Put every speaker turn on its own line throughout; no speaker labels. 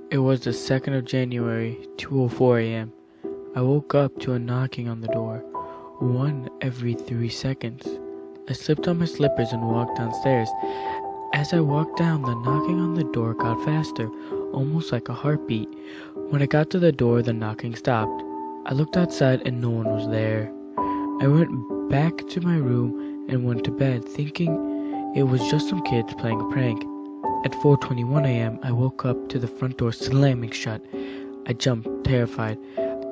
It was the 2nd of January, 2:04 a.m. I woke up to a knocking on the door, one every 3 seconds. I slipped on my slippers and walked downstairs. As I walked down, the knocking on the door got faster, almost like a heartbeat. When I got to the door, the knocking stopped. I looked outside and no one was there. I went back to my room and went to bed, thinking it was just some kids playing a prank. At 4:21 a.m., I woke up to the front door slamming shut. I jumped, terrified.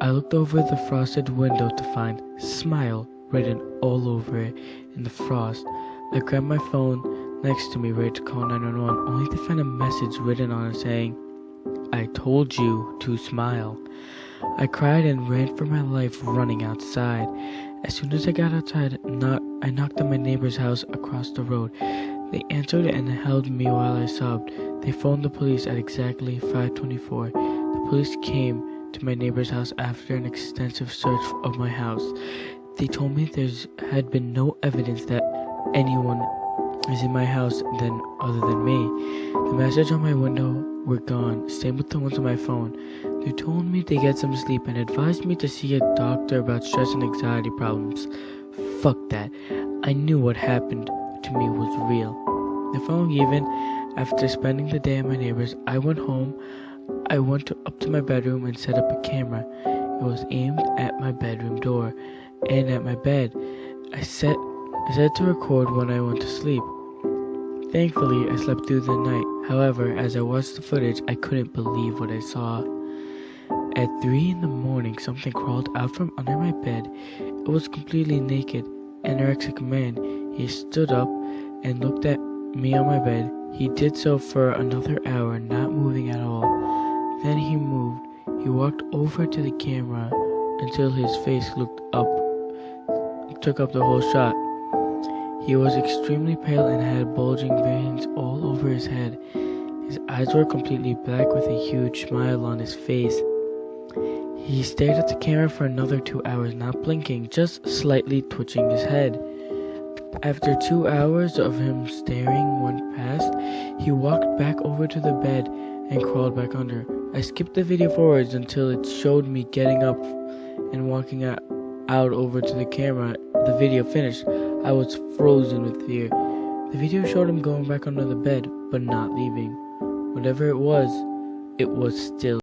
I looked over the frosted window to find "Smile" written all over it in the frost. I grabbed my phone next to me, ready to call 911, only to find a message written on it saying, "I told you to smile." I cried and ran for my life, running outside. As soon as I got outside, I knocked on my neighbor's house across the road. They answered and held me while I sobbed. They phoned the police at exactly 5:24. The police came to my neighbor's house after an extensive search of my house. They told me there had been no evidence that anyone is in my house other than me. The messages on my window were gone, same with the ones on my phone. They told me to get some sleep and advised me to see a doctor about stress and anxiety problems. Fuck that. I knew what happened to me was real. The following evening, after spending the day at my neighbor's, I went home. I went up to my bedroom and set up a camera. It was aimed at my bedroom door and at my bed. I set to record when I went to sleep. Thankfully, I slept through the night. However, as I watched the footage, I couldn't believe what I saw. At 3 in the morning, something crawled out from under my bed. It was completely naked, anorexic man. He stood up and looked at me on my bed. He did so for another hour, not moving at all. Then he moved. He walked over to the camera until his face looked up, took up the whole shot. He was extremely pale and had bulging veins all over his head. His eyes were completely black with a huge smile on his face. He stared at the camera for another 2 hours, not blinking, just slightly twitching his head. After 2 hours of him staring went past, he walked back over to the bed and crawled back under. I skipped the video forwards until it showed me getting up and walking out over to the camera. The video finished. I was frozen with fear. The video showed him going back under the bed, but not leaving. Whatever it was still